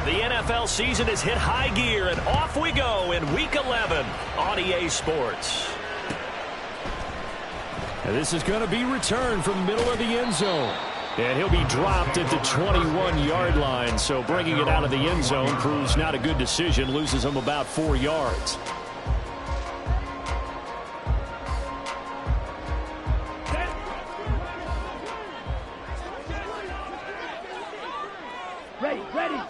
The NFL season has hit high gear, and off we go in Week 11 on EA Sports. And this is going to be returned from the middle of the end zone. And he'll be dropped at the 21-yard line, so bringing it out of the end zone proves not a good decision, loses him about 4 yards. Ready.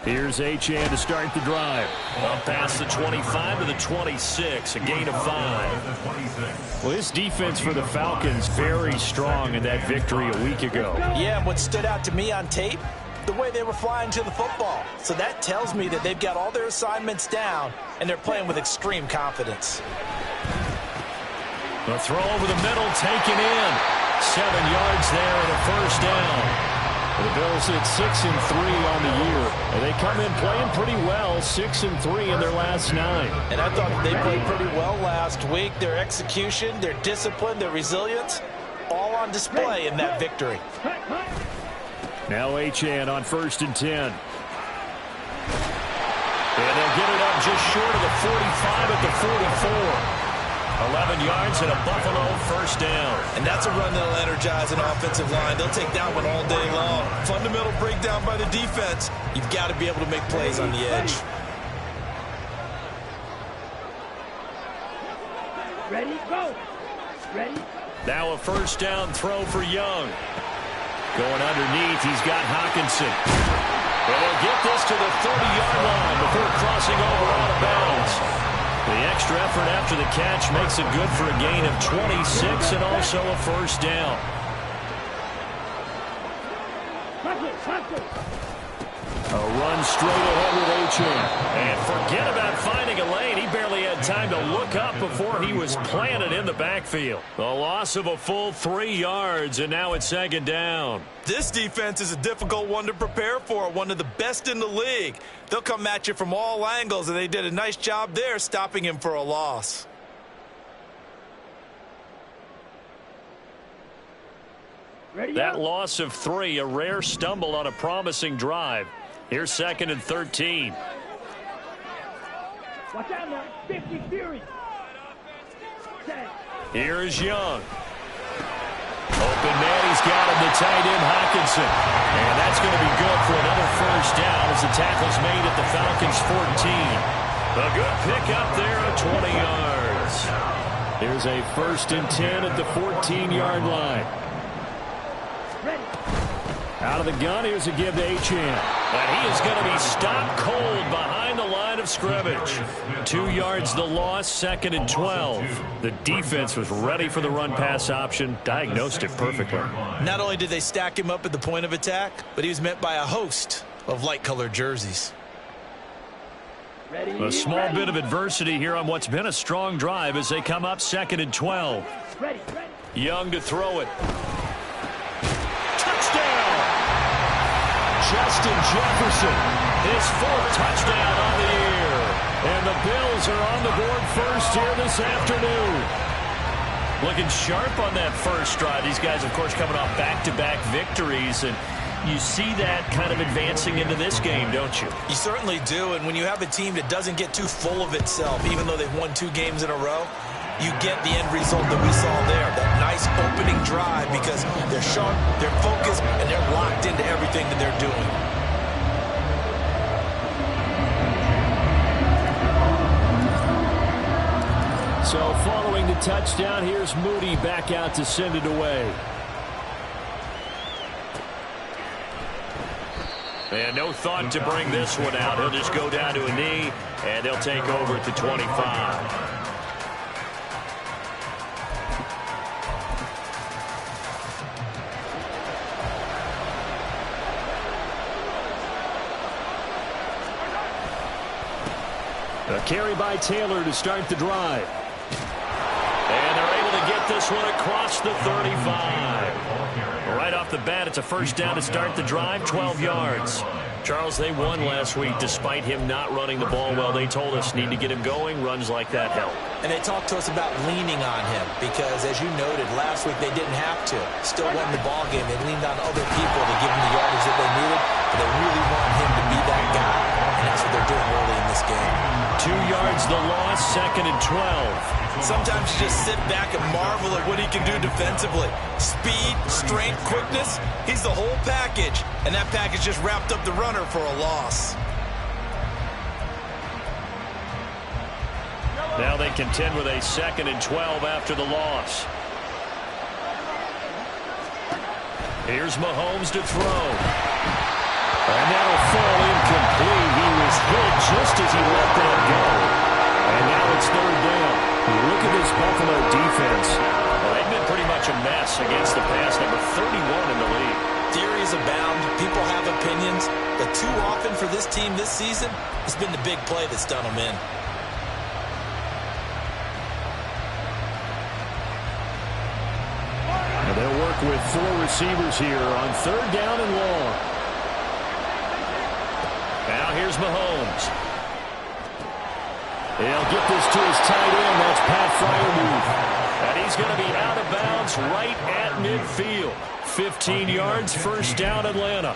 Here's Achane to start the drive. Up past the 25 to the 26, a gain of 5. Well, this defense for the Falcons very strong in that victory a week ago. Yeah, and what stood out to me on tape, the way they were flying to the football. So that tells me that they've got all their assignments down, and they're playing with extreme confidence. The throw over the middle, taken in. 7 yards there and a first down. The Bills hit 6-3 on the year, and they come in playing pretty well, 6-3 in their last 9. And I thought they played pretty well last week. Their execution, their discipline, their resilience, all on display in that victory. Now Achane on 1st and 10. And they'll get it up just short of the 45 at the 44. 11 yards and a Buffalo first down. And that's a run that'll energize an offensive line. They'll take that one all day long. Fundamental breakdown by the defense. You've got to be able to make plays on the edge. Ready, go. Ready. Now a first down throw for Young. Going underneath, he's got Hockenson. And they'll get this to the 30-yard line before crossing over out of bounds. The extra effort after the catch makes it good for a gain of 26 and also a first down. A run straight ahead with Achane. And forget about finding a lane. He barely had time to look up before he was planted in the backfield. The loss of a full 3 yards, and now it's 2nd down. This defense is a difficult one to prepare for, one of the best in the league. They'll come at you from all angles, and they did a nice job there stopping him for a loss. That loss of 3, a rare stumble on a promising drive. Here's 2nd and 13. Watch out now. 50 Fury. Here is Young. Open man, he's got him, the tight end Hockenson. And that's going to be good for another first down as the tackle's made at the Falcons 14. A good pickup there at 20 yards. Here's a 1st and 10 at the 14-yard line. Out of the gun, here's a give to Achane. And he is going to be stopped cold behind the line of scrimmage. 2 yards the loss, 2nd and 12. The defense was ready for the run-pass option, diagnosed it perfectly. Not only did they stack him up at the point of attack, but he was met by a host of light-colored jerseys. A small bit of adversity here on what's been a strong drive as they come up 2nd and 12. Young to throw it. Justin Jefferson, his 4th touchdown on the year. And the Bills are on the board first here this afternoon. Looking sharp on that first drive. These guys, of course, coming off back-to-back victories, and you see that kind of advancing into this game, don't you? You certainly do, and when you have a team that doesn't get too full of itself, even though they've won 2 games in a row, you get the end result that we saw there, that nice opening drive, because they're sharp, they're focused, and they're locked into everything that they're doing. So following the touchdown, here's Moody back out to send it away. And no thought to bring this one out. He'll just go down to a knee, and they'll take over at the 25. A carry by Taylor to start the drive. And they're able to get this one across the 35. Right off the bat, it's a first down to start the drive, 12 yards. Charles, they won last week despite him not running the ball well. They told us need to get him going. Runs like that help. And they talked to us about leaning on him because, as you noted, last week they didn't have to. Still won the ball game. They leaned on other people to give them the yardage that they needed, but they really game. 2 yards the loss, 2nd and 12. Sometimes you just sit back and marvel at what he can do defensively. Speed, strength, quickness, he's the whole package. And that package just wrapped up the runner for a loss. Now they contend with a 2nd and 12 after the loss. Here's Mahomes to throw. And that'll fall incomplete. He was hit just as he let that go. And now it's 3rd down. Look at this Buffalo defense. Well, they've been pretty much a mess against the pass, number 31 in the league. Theories abound. People have opinions. But too often for this team this season, it's been the big play that's done them in. And they'll work with 4 receivers here on 3rd down and long. Now here's Mahomes. He'll get this to his tight end. That's Pat Freiermuth. And he's going to be out of bounds right at midfield. 15 yards, 1st down, Atlanta.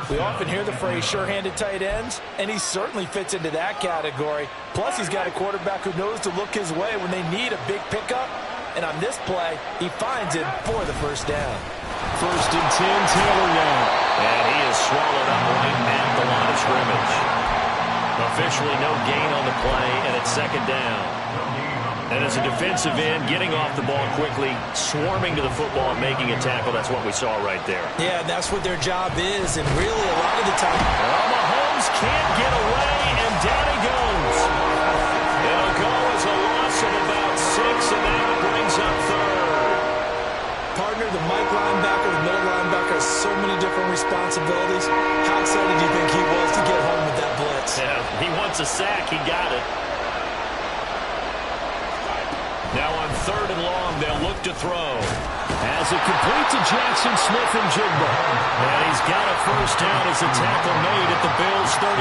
We often hear the phrase sure-handed tight ends, and he certainly fits into that category. Plus, he's got a quarterback who knows to look his way when they need a big pickup. And on this play, he finds it for the 1st down. 1st and 10, Taylor now. And he is swallowed up right at the line of scrimmage. Officially no gain on the play, and it's 2nd down. And as a defensive end, getting off the ball quickly, swarming to the football and making a tackle, that's what we saw right there. Yeah, that's what their job is, and really a lot of the time. Well, Mahomes can't get away, and down he goes. It'll go as a loss of about 6, and now it brings up 3rd. Partner, the Mike linebacker, the middle linebacker has so many different responsibilities. How excited do you think he was to get home with that blitz? Yeah, he wants a sack. He got it. Now on 3rd and long, they'll look to throw. As it complete to Jackson Smith-Njigba. And he's got a 1st down as a tackle made at the Bills' 39.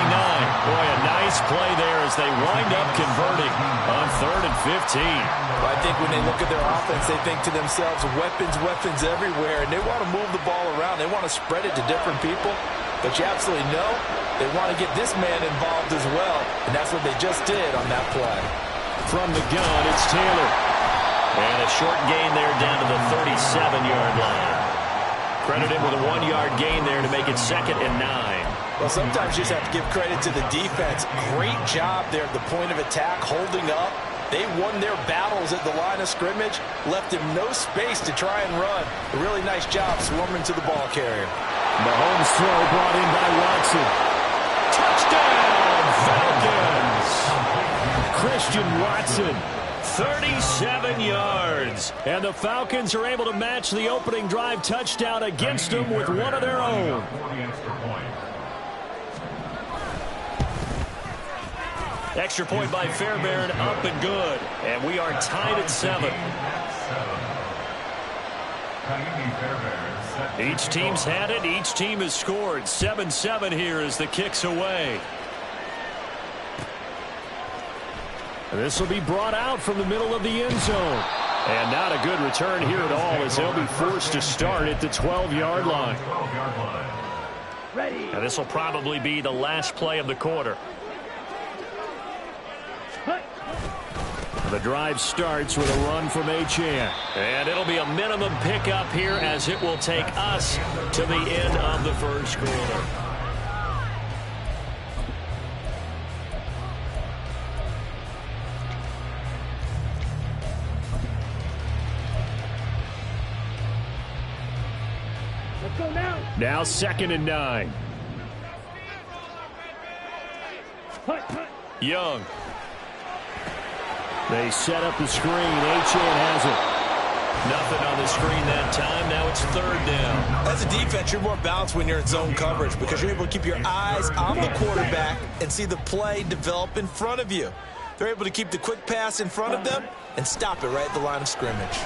Boy, a nice play there as they wind up converting on 3rd and 15. Well, I think when they look at their offense, they think to themselves, weapons everywhere, and they want to move the ball around. They want to spread it to different people. But you absolutely know they want to get this man involved as well, and that's what they just did on that play. From the gun, it's Taylor. And a short gain there down to the 37-yard line. Credited with a 1-yard gain there to make it 2nd and 9. Well, sometimes you just have to give credit to the defense. Great job there at the point of attack, holding up. They won their battles at the line of scrimmage, left him no space to try and run. A really nice job swarming to the ball carrier. Mahomes throw brought in by Watson. Touchdown, Falcons! Christian Watson, 37 yards. And the Falcons are able to match the opening drive touchdown against them with one of their own. Extra point by Fairbairn, up and good. And we are tied at 7. Each team's had it. Each team has scored. 7-7 here as the kick's away. This will be brought out from the middle of the end zone. And not a good return here at all as they'll be forced to start at the 12-yard line. Ready. And this will probably be the last play of the quarter. The drive starts with a run from Achane. And it'll be a minimum pickup here as it will take us to the end of the 1st quarter. Let's go now. Now 2nd and 9. Hut. Young. They set up the screen. Achane has it. Nothing on the screen that time. Now it's 3rd down. As a defense, you're more balanced when you're in zone coverage because you're able to keep your eyes on the quarterback and see the play develop in front of you. They're able to keep the quick pass in front of them and stop it right at the line of scrimmage.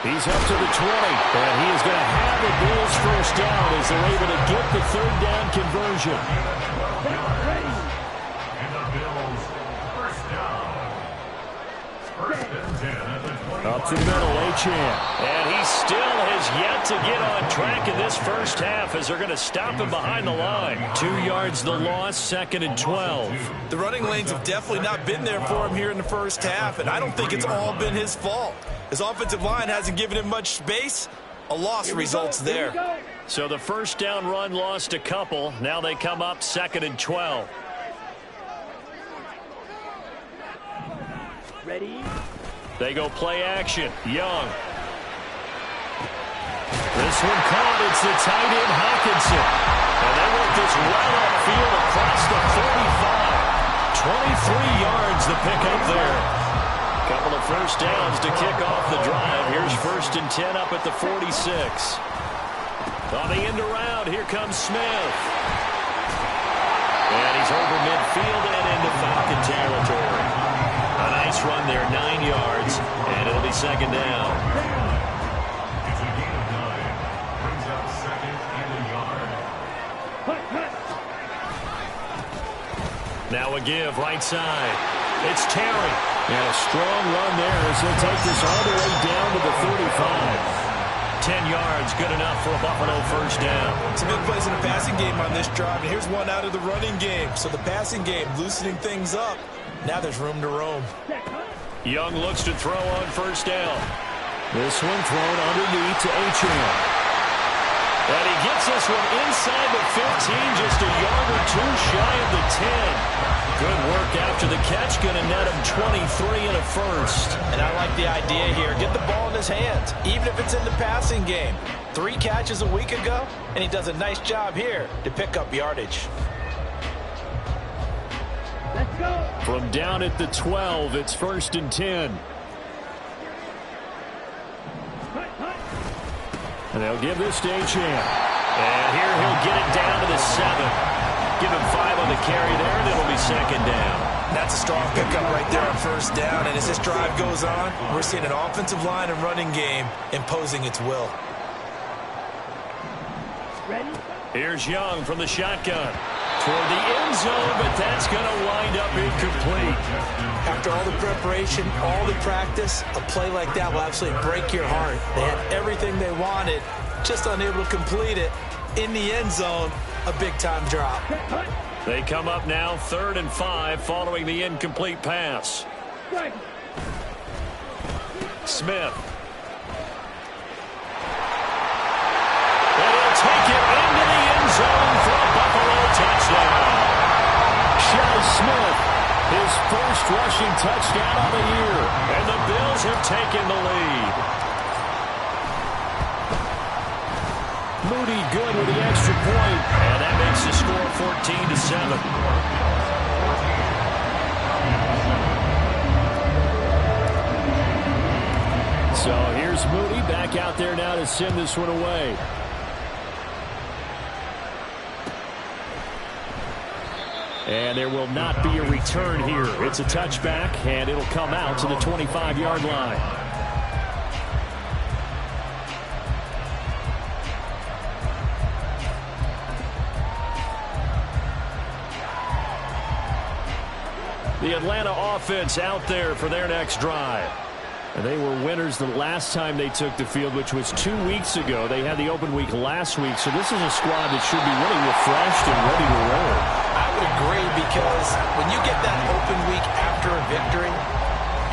He's up to the 20, and he is going to have the Bills' 1st down as they're able to get the 3rd down conversion. Ready. Up to the middle, Achane. And he still has yet to get on track in this first half as they're going to stop him behind the line. 2 yards the loss, 2nd and 12. The running lanes have definitely not been there for him here in the first half, and I don't think it's all been his fault. His offensive line hasn't given him much space. A loss results there. So the first down run lost a couple. Now they come up 2nd and 12. Ready? They go play action. Young. This one caught. It's the tight end Hawkinson. And they work this well upfield across the 45. 23 yards the pickup there. Couple of first downs to kick off the drive. Here's 1st and 10 up at the 46. On the end around, here comes Smith. And he's over midfield and into Falcon territory. A nice run there, 9 yards, and it'll be 2nd down. Now a give, right side. It's Terry. And a strong run there as he'll take this all the way down to the 35. 10 yards, good enough for a Buffalo first down. Some big plays in the passing game on this drive, and here's one out of the running game. So the passing game loosening things up. Now there's room to roam. Young looks to throw on first down. This one thrown underneath to Achane. And he gets this one inside the 15, just a yard or two shy of the 10. Good work after the catch, going to net him 23 and a first. And I like the idea here. Get the ball in his hands, even if it's in the passing game. 3 catches a week ago, and he does a nice job here to pick up yardage. Let's go. From down at the 12, it's 1st and 10. And they'll give this to Achane. And here he'll get it down to the 7. Give him 5 on the carry there, and it'll be 2nd down. That's a strong pickup right there on first down. And as this drive goes on, we're seeing an offensive line and running game imposing its will. Ready? Here's Young from the shotgun. Toward the end zone, but that's going to wind up incomplete. After all the preparation, all the practice, a play like that will absolutely break your heart. They had everything they wanted, just unable to complete it. In the end zone, a big-time drop. They come up now 3rd and 5 following the incomplete pass. Smith. And he'll take it into the end zone for a Buffalo touchdown. Shi Smith, his first rushing touchdown of the year. And the Bills have taken the lead. Moody good with the extra point. And that makes the score 14-7. So here's Moody back out there now to send this one away. And there will not be a return here. It's a touchback, and it'll come out to the 25-yard line. The Atlanta offense out there for their next drive. And they were winners the last time they took the field, which was 2 weeks ago. They had the open week last week, so this is a squad that should be really refreshed and ready to roll. I would agree, because when you get that open week after a victory,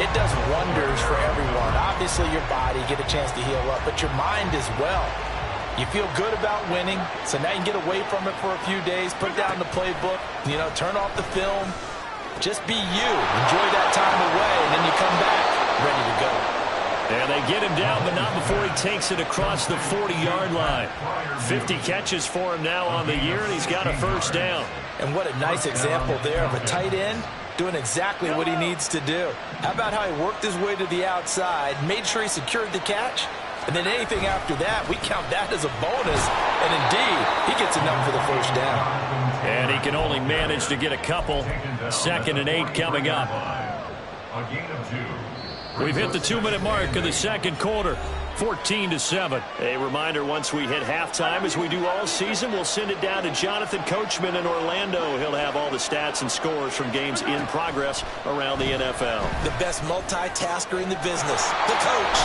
it does wonders for everyone. Obviously, your body, get a chance to heal up, but your mind as well. You feel good about winning, so now you can get away from it for a few days, put down the playbook, turn off the film. Just be you. Enjoy that time away, and then you come back ready to go. And they get him down, but not before he takes it across the 40-yard line. 50 catches for him now on the year, and he's got a first down. And what a nice example there of a tight end doing exactly what he needs to do. How about how he worked his way to the outside, made sure he secured the catch, and then anything after that, we count that as a bonus. And indeed, he gets enough for the first down. And he can only manage to get a couple. 2nd and 8 coming up. We've hit the 2-minute mark of the second quarter. 14-7. A reminder, once we hit halftime, as we do all season, we'll send it down to Jonathan Coachman in Orlando. He'll have all the stats and scores from games in progress around the NFL. The best multitasker in the business, the coach.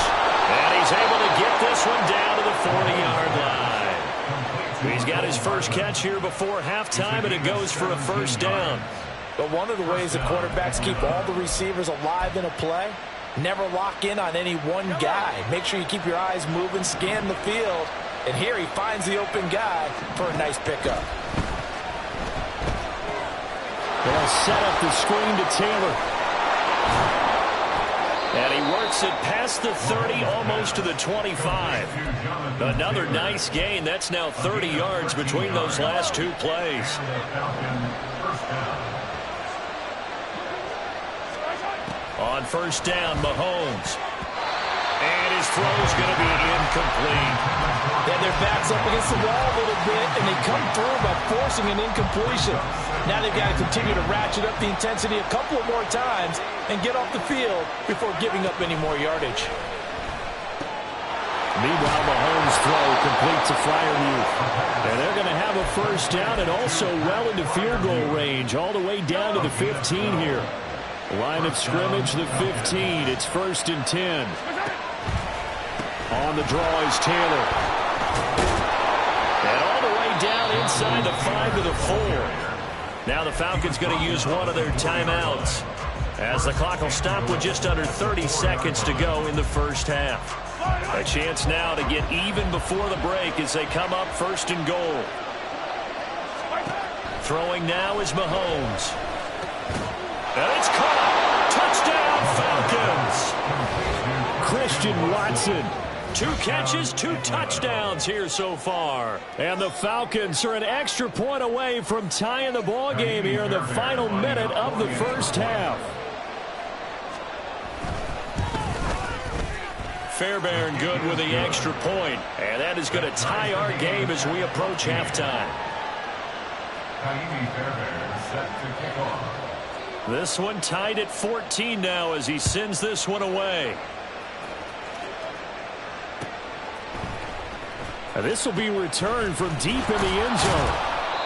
And he's able to get this one down to the 40-yard line. He's got his first catch here before halftime, and it goes for a first down. But one of the ways the quarterbacks keep all the receivers alive in a play, never lock in on any one guy. Make sure you keep your eyes moving, scan the field. And here he finds the open guy for a nice pickup. They'll set up the screen to Taylor. And he works it past the 30, almost to the 25. Another nice gain. That's now 30 yards between those last two plays. On first down, Mahomes. And his throw's going to be incomplete. And their back's up against the wall a little bit, and they come through by forcing an incompletion. Now they've got to continue to ratchet up the intensity a couple of more times and get off the field before giving up any more yardage. Meanwhile, Mahomes' throw complete to Freiermuth. And they're going to have a first down and also well into field goal range, all the way down to the 15 here. Line of scrimmage, the 15. It's 1st and 10. On the draw is Taylor. And all the way down inside the 5 to the 4. Now the Falcons going to use one of their timeouts, as the clock will stop with just under 30 seconds to go in the first half. A chance now to get even before the break as they come up 1st and goal. Throwing now is Mahomes. And it's caught. Touchdown, Falcons. Christian Watson. 2 catches, 2 touchdowns here so far. And the Falcons are an extra point away from tying the ball game here in the final minute of the first half. Fairbairn good with the extra point. And that is going to tie our game as we approach halftime. This one tied at 14 now as he sends this one away. This will be returned from deep in the end zone.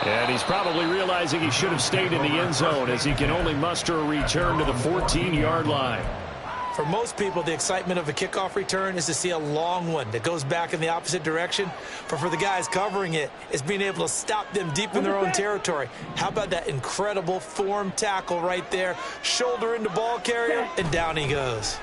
And he's probably realizing he should have stayed in the end zone as he can only muster a return to the 14-yard line. For most people, the excitement of a kickoff return is to see a long one that goes back in the opposite direction. But for the guys covering it, it's being able to stop them deep in their own territory. How about that incredible form tackle right there? Shoulder into ball carrier, and down he goes.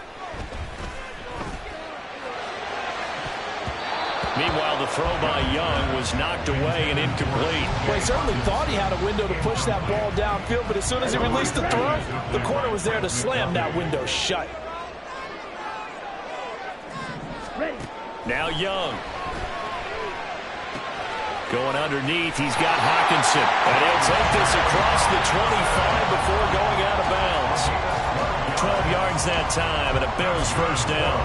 Meanwhile, the throw by Young was knocked away and incomplete. Well, he certainly thought he had a window to push that ball downfield, but as soon as he released the throw, the corner was there to slam that window shut. Now Young. Going underneath, he's got Hockenson. And he'll take this across the 25 before going out of bounds. 12 yards that time, and a Bills first down.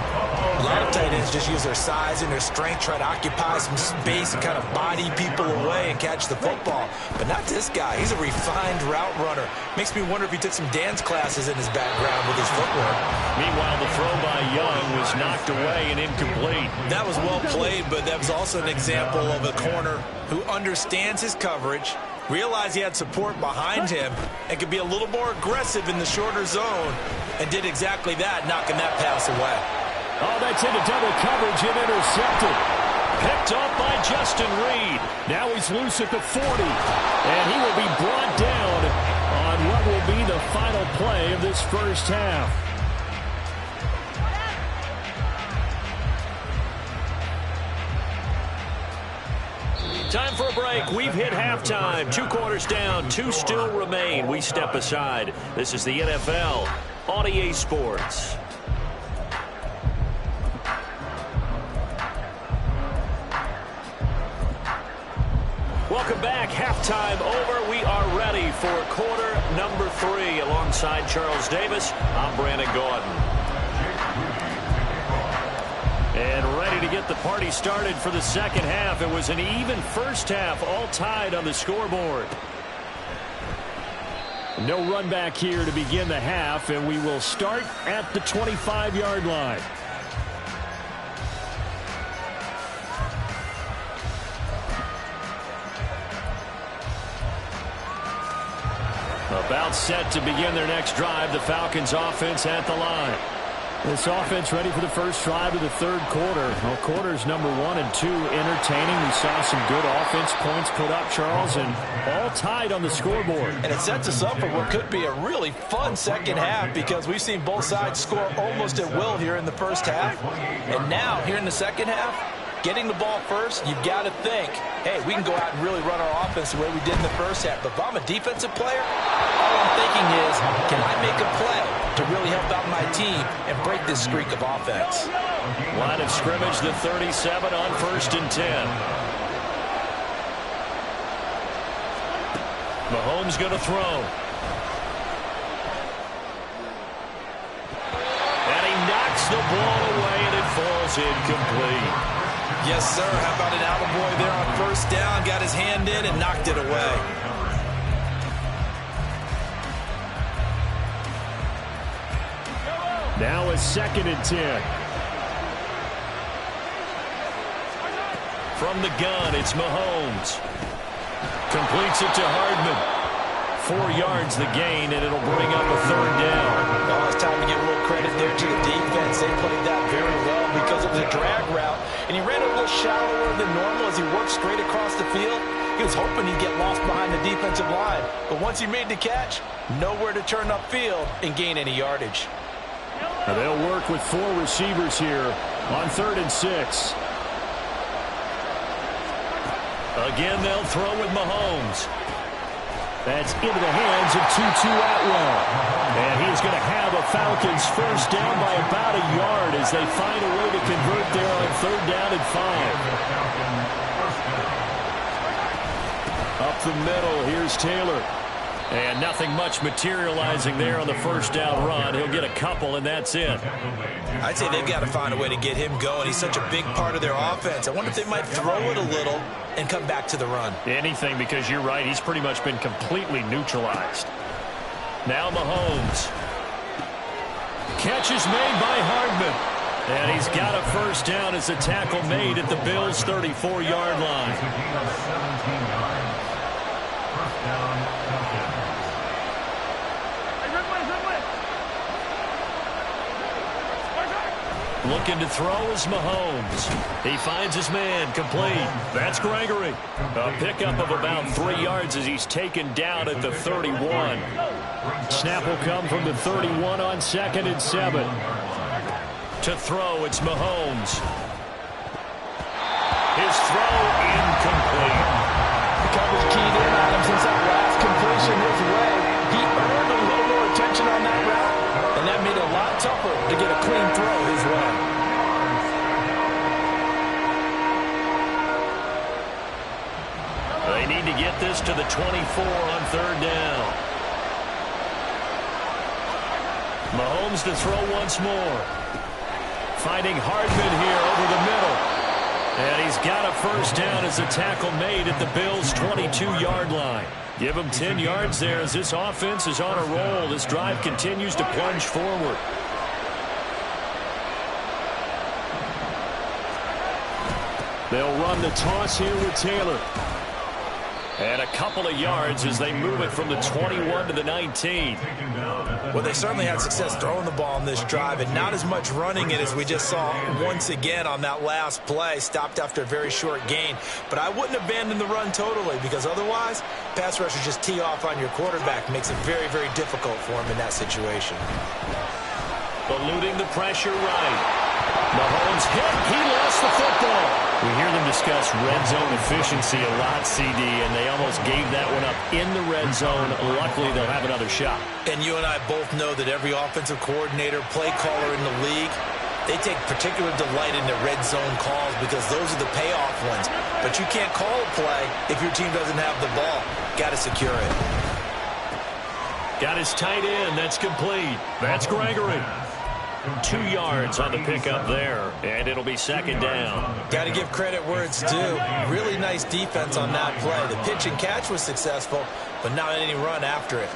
A lot of tight ends just use their size and their strength, try to occupy some space and kind of body people away and catch the football. But not this guy. He's a refined route runner. Makes me wonder if he took some dance classes in his background with his footwork. Meanwhile, the throw by Young was knocked away and incomplete. That was well played, but that was also an example of a corner who understands his coverage, realized he had support behind him, and could be a little more aggressive in the shorter zone, and did exactly that, knocking that pass away. Oh, that's into double coverage and intercepted. Picked off by Justin Reed. Now he's loose at the 40, and he will be brought down on what will be the final play of this first half. Time for a break. We've hit halftime. 2 quarters down, 2 still remain. We step aside. This is the NFL on EA Sports. Welcome back. Halftime over. We are ready for quarter number 3. Alongside Charles Davis, I'm Brandon Gordon. And ready to get the party started for the second half. It was an even first half, all tied on the scoreboard. No run back here to begin the half, and we will start at the 25-yard line. About set to begin their next drive. The Falcons offense at the line. This offense ready for the first drive of the third quarter. Well, quarters number 1 and 2 entertaining. We saw some good offense points put up, Charles, and all tied on the scoreboard. And it sets us up for what could be a really fun second half because we've seen both sides score almost at will here in the first half. And now, here in the second half, getting the ball first, you've got to think, hey, we can go out and really run our offense the way we did in the first half. But if I'm a defensive player, all I'm thinking is, can I make a play to really help out my team and break this streak of offense? Line of scrimmage, the 37 on 1st and 10. Mahomes going to throw. And he knocks the ball away, and it falls incomplete. Yes, sir. How about an attaboy there on first down? Got his hand in and knocked it away. Now a 2nd and 10. From the gun, it's Mahomes. Completes it to Hardman. 4 yards the gain, and it'll bring up a 3rd down. Oh, it's time to give a little credit there to the defense. They played that very well because it was a drag route, and he ran a little shallower than normal as he worked straight across the field. He was hoping he'd get lost behind the defensive line, but once he made the catch, nowhere to turn upfield and gain any yardage. Now they'll work with 4 receivers here on 3rd and 6. Again, they'll throw with Mahomes. That's into the hands of Tutu Atwell. And he's going to have a Falcons first down by about a yard as they find a way to convert there on 3rd down and 5. Up the middle, here's Taylor. And nothing much materializing there on the first down run. He'll get a couple, and that's it. I'd say they've got to find a way to get him going. He's such a big part of their offense. I wonder if they might throw it a little and come back to the run. Anything, because you're right. He's pretty much been completely neutralized. Now Mahomes. Catch is made by Hardman. And he's got a first down as a tackle made at the Bills' 34-yard line. Looking to throw is Mahomes. He finds his man, complete. That's Gregory. A pickup of about 3 yards as he's taken down at the 31. Snap will come from the 31 on 2nd and 7. To throw, it's Mahomes. His throw incomplete. Coverage keyed in on him since that last completion his way. He earned a little more attention on that route, and that made it a lot tougher to get a clean throw his way. They need to get this to the 24 on 3rd down. Mahomes to throw once more. Finding Hardman here over the middle. And he's got a first down as a tackle made at the Bills' 22-yard line. Give him 10 yards there as this offense is on a roll. This drive continues to plunge forward. They'll run the toss here with Taylor. And a couple of yards as they move it from the 21 to the 19. Well, they certainly had success throwing the ball on this drive and not as much running it as we just saw once again on that last play. Stopped after a very short gain. But I wouldn't abandon the run totally because otherwise, pass rushers just tee off on your quarterback. Makes it very, very difficult for him in that situation. Eluding the pressure right. Mahomes hit. He lost the football. We hear them discuss red zone efficiency a lot, CD, and they almost gave that one up in the red zone. Luckily, they'll have another shot. And you and I both know that every offensive coordinator, play caller in the league, they take particular delight in the red zone calls because those are the payoff ones. But you can't call a play if your team doesn't have the ball. Got to secure it. Got his tight end. That's complete. That's Gregory. 2 yards on the pickup there, and it'll be 2nd down. Got to give credit where it's due. Really nice defense on that play. The pitch and catch was successful, but not any run after it.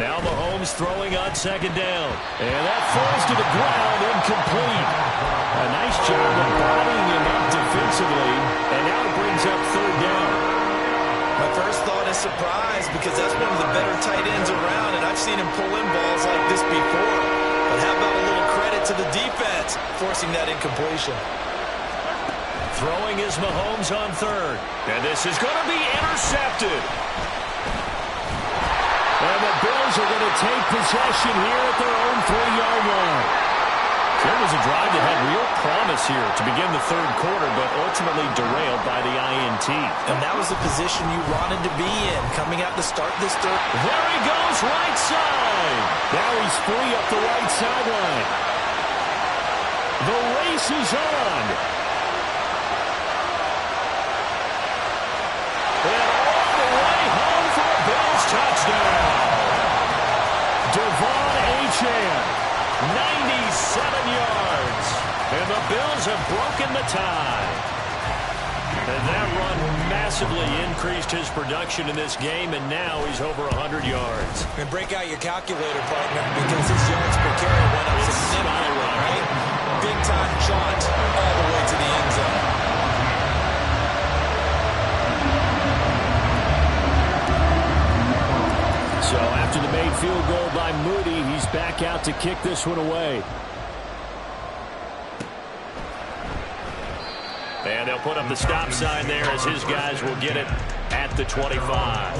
Now Mahomes throwing on 2nd down, and that falls to the ground, incomplete. A nice job of bodying him up defensively, and now it brings up 3rd down. My first thought a surprise because that's one of the better tight ends around, and I've seen him pull in balls like this before. But how about a little credit to the defense forcing that incompletion? Throwing is Mahomes on third. And this is going to be intercepted. And the Bills are going to take possession here at their own 3-yard line. There was a drive that had real promise here to begin the third quarter, but ultimately derailed by the INT. And that was the position you wanted to be in, coming out to start this third. There he goes, right side. Now he's free up the right sideline. The race is on. And all the way home for a Bills touchdown. Devon Achane, 97 yards. And the Bills have broken the tie. And that run massively increased his production in this game, and now he's over 100 yards. And break out your calculator, partner, because his yards per carry went up significantly, right? Big-time jaunt all the way to the end zone. So after the made field goal by Moody, he's back out to kick this one away. And they'll put up the stop sign there as his guys will get it at the 25.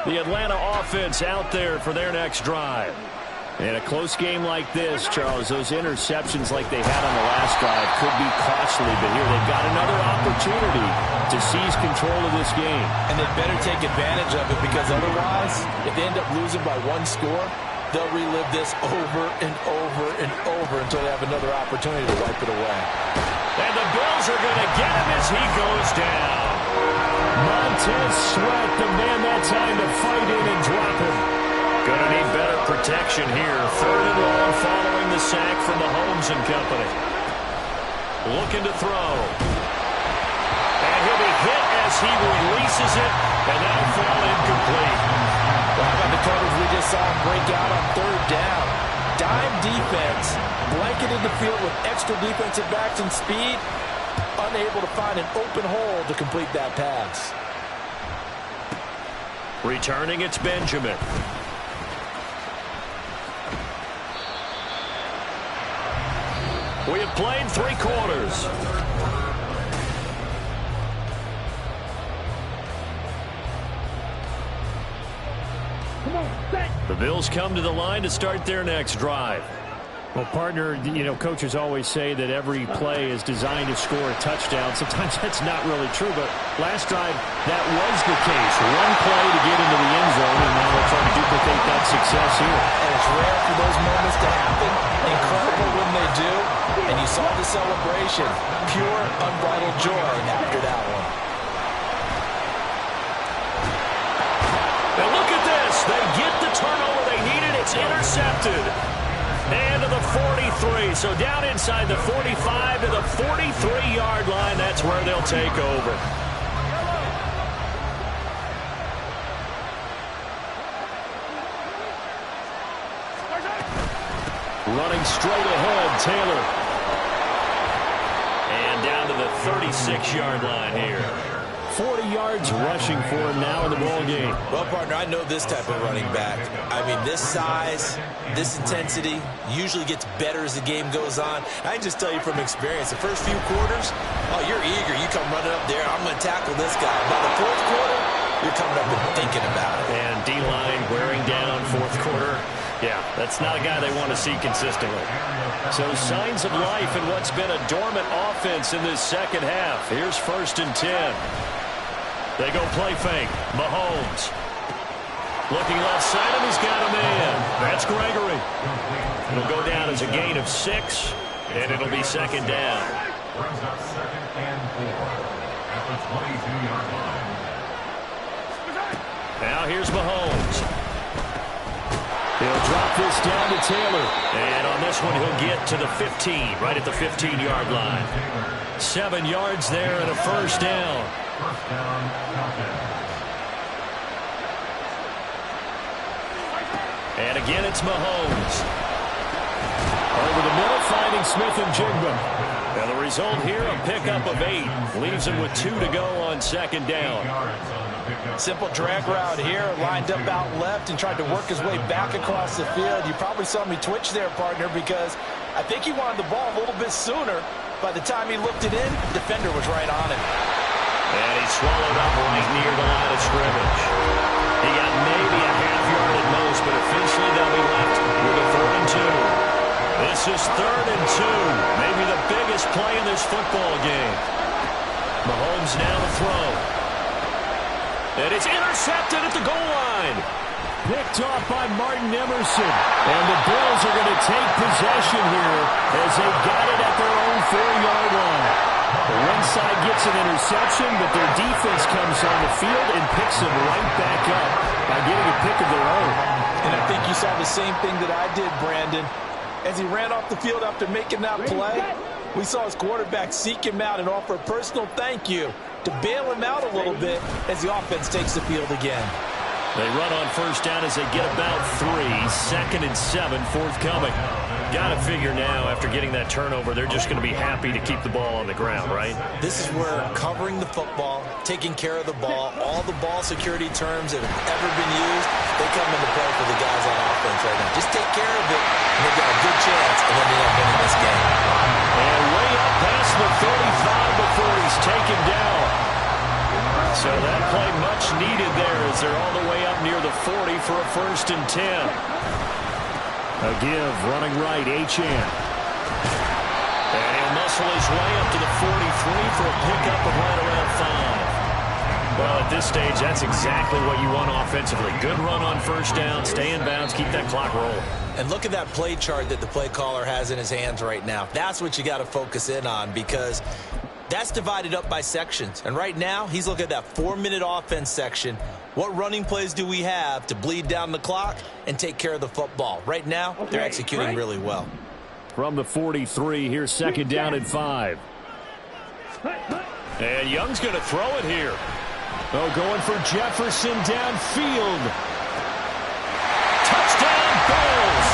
The Atlanta offense out there for their next drive. In a close game like this, Charles, those interceptions like they had on the last drive could be costly, but here they've got another opportunity to seize control of this game. And they better take advantage of it, because otherwise, if they end up losing by one score, they'll relive this over and over and over until they have another opportunity to wipe it away. And the Bills are going to get him as he goes down. Montez Sweat, the man that time to fight in and drop him. Going to need better protection here. 3rd and long following the sack from Mahomes and company. Looking to throw. And he'll be hit as he releases it, and that'll fall incomplete. Well, how about the coverage we just saw him break out on 3rd down? Dime defense, blanketed the field with extra defensive backs and speed, unable to find an open hole to complete that pass. Returning, it's Benjamin. We have played 3 quarters. The Bills come to the line to start their next drive. Well, partner, you know, coaches always say that every play is designed to score a touchdown. Sometimes that's not really true, but last drive, that was the case. One play to get into the end zone, and now they're trying to duplicate that success here. And it's rare for those moments to happen. Incredible when they do. And you saw the celebration. Pure, unbridled joy after that one. Now look at this. They get the turnover they needed. It's intercepted. And to the 43. So down inside the 45 to the 43-yard line. That's where they'll take over. Running straight ahead, Taylor. And down to the 36-yard line here. 40 yards rushing for him now in the ball game. Well, partner, I know this type of running back. I mean, this size, this intensity usually gets better as the game goes on. I can just tell you from experience, the first few quarters, oh, you're eager. You come running up there, I'm going to tackle this guy. By the 4th quarter, you're coming up and thinking about it. And D-line wearing down 4th quarter. Yeah, that's not a guy they want to see consistently. So signs of life in what's been a dormant offense in this second half. Here's 1st and 10. They go play fake. Mahomes. Looking left side, and he's got a man. That's Gregory. It'll go down as a gain of 6, and it'll be 2nd down. Brings up 2nd and 4 at the 22-yard line. Now here's Mahomes. He'll drop this down to Taylor. And on this one, he'll get to the 15, right at the 15-yard line. 7 yards there and a 1st down. First down, Falcons. And again, it's Mahomes. Over the middle, finding Smith and Jigba. And the result here, a pickup of 8. Leaves him with 2 to go on second down. Simple drag route here, lined up out left and tried to work his way back across the field. You probably saw me twitch there, partner, because I think he wanted the ball a little bit sooner. By the time he looked it in, the defender was right on him. And he swallowed up right near the line of scrimmage. He got maybe a half yard at most, but officially they'll be left with a 3rd and 2. This is 3rd and 2. Maybe the biggest play in this football game. Mahomes now to throw. And it's intercepted at the goal line. Picked off by Martin Emerson. And the Bills are going to take possession here as they got it at their own 4-yard line. The one side gets an interception, but their defense comes on the field and picks them right back up by getting a pick of their own. And I think you saw the same thing that I did, Brandon. As he ran off the field after making that play, we saw his quarterback seek him out and offer a personal thank you to bail him out a little bit as the offense takes the field again. They run on first down as they get about 3. 2nd and 7 forthcoming. Got to figure now, after getting that turnover, they're just going to be happy to keep the ball on the ground, right? This is where covering the football, taking care of the ball, all the ball security terms that have ever been used, they come into play for the guys on offense right now. Just take care of it, and they've got a good chance, and then they end up winning this game. And way up past the 35 before he's taken down. So that play much needed there as they're all the way up near the 40 for a 1st and 10. A give, running right, Achane. And he'll muscle his way up to the 43 for a pickup of right around 5. Well, at this stage, that's exactly what you want offensively. Good run on first down, stay in bounds, keep that clock rolling. And look at that play chart that the play caller has in his hands right now. That's what you got to focus in on, because that's divided up by sections. And right now, he's looking at that 4-minute offense section. What running plays do we have to bleed down the clock and take care of the football? Right now, they're executing really well. From the 43, here's 2nd down and 5. And Young's going to throw it here. Oh, going for Jefferson downfield. Touchdown, Bills.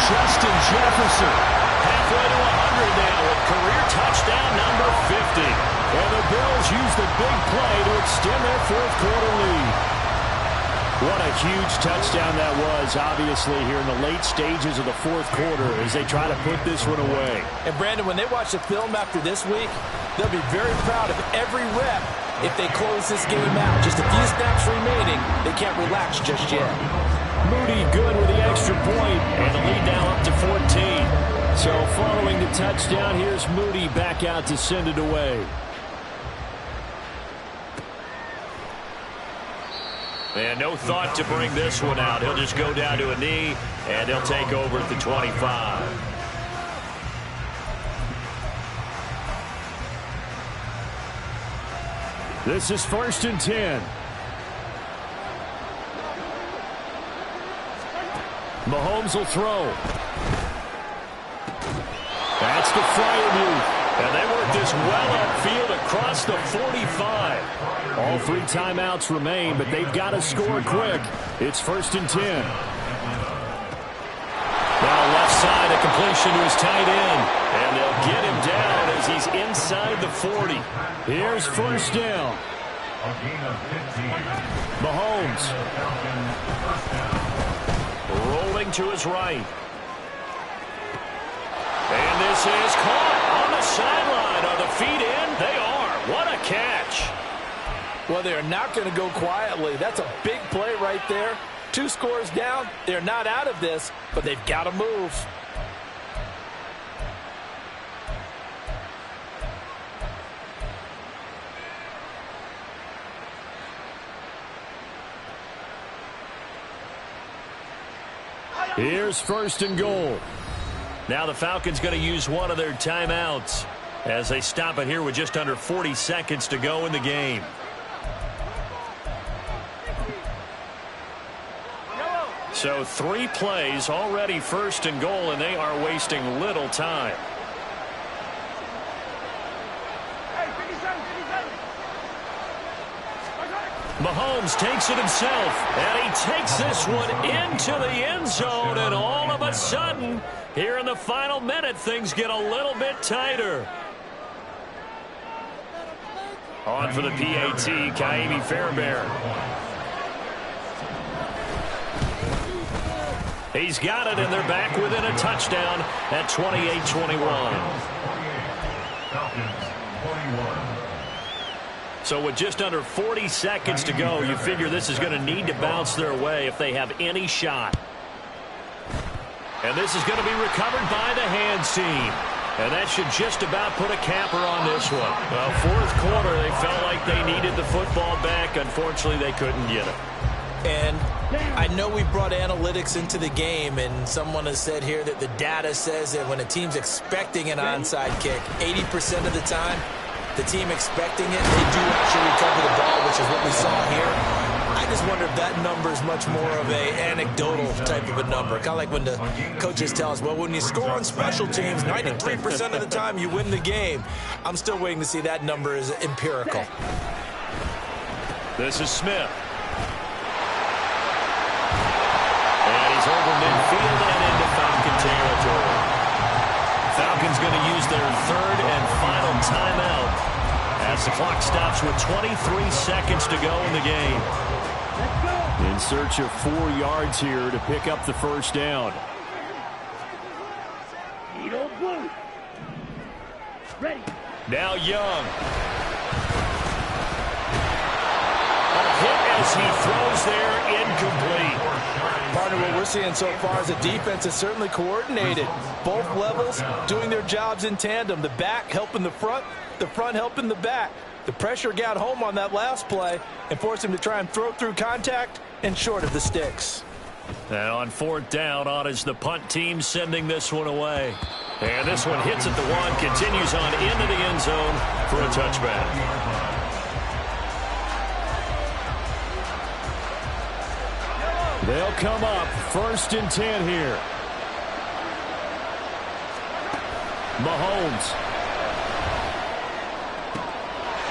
Justin Jefferson. Halfway to 100 now with career touchdown number 50. And the Bills use the big play to extend their 4th quarter lead. What a huge touchdown that was, obviously, here in the late stages of the 4th quarter as they try to put this one away. And, Brandon, when they watch the film after this week, they'll be very proud of every rep if they close this game out. Just a few snaps remaining. They can't relax just yet. Moody good with the extra point, and the lead now up to 14. So following the touchdown, here's Moody back out to send it away. And no thought to bring this one out. He'll just go down to a knee, and he'll take over at the 25. This is 1st and 10. Mahomes will throw. That's to Freiermuth. And they work this well upfield across the 45. All 3 timeouts remain, but they've got to score quick. It's 1st and 10. Now left side, a completion to his tight end. And they'll get him down as he's inside the 40. Here's 1st down. Mahomes. Rolling to his right. And this is caught on the sideline. Are the feet in? They are. What a catch. Well, they're not going to go quietly. That's a big play right there. 2 scores down. They're not out of this, but they've got to move. Here's 1st and goal. Now the Falcons going to use one of their timeouts as they stop it here with just under 40 seconds to go in the game. So 3 plays, already 1st and goal, and they are wasting little time. Mahomes takes it himself, and he takes this one into the end zone, and all of a sudden, here in the final minute, things get a little bit tighter. On for the PAT, Ka'imi Fairbairn. He's got it, and they're back within a touchdown at 28-21. So with just under 40 seconds to go, you figure this is going to need to bounce their way if they have any shot. And this is going to be recovered by the hands team. And that should just about put a capper on this one. Well, fourth quarter, they felt like they needed the football back. Unfortunately, they couldn't get it. And I know we brought analytics into the game, and someone has said here that the data says that when a team's expecting an onside kick, 80% of the time, the team expecting it, they do actually recover the ball, which is what we saw here. I just wonder if that number is much more of a anecdotal type of a number. Kind of like when the coaches tell us, well, when you score on special teams, 93% of the time you win the game. I'm still waiting to see that number is empirical. This is Smith. And he's over midfield and into Falcon territory. Falcons going to use their third and final timeout as the clock stops with 23 seconds to go in the game. In search of 4 yards here to pick up the first down. Ready. Now Young. A hit as he throws there, incomplete. Partner, what we're seeing so far is the defense is certainly coordinated. Both levels doing their jobs in tandem. The back helping the front helping the back. The pressure got home on that last play and forced him to try and throw through contact and short of the sticks. And on fourth down, on is the punt team sending this one away. And this one hits at the 1, continues on into the end zone for a touchback. They'll come up 1st and 10 here. Mahomes.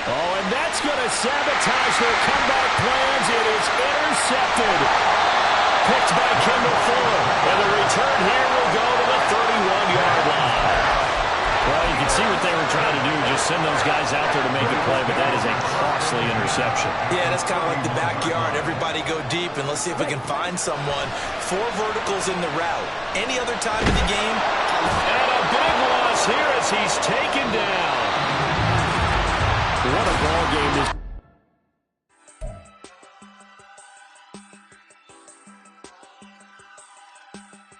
Oh, and that's going to sabotage their comeback plans. It is intercepted. Picked by Kendall Fuller. And the return here will go to the 31-yard line. Well, you can see what they were trying to do, just send those guys out there to make a play, but that is a costly interception. Yeah, that's kind of like the backyard. Everybody go deep, and let's see if we can find someone. 4 verticals in the route. Any other time in the game? And a big loss here as he's taken down. What a ball game this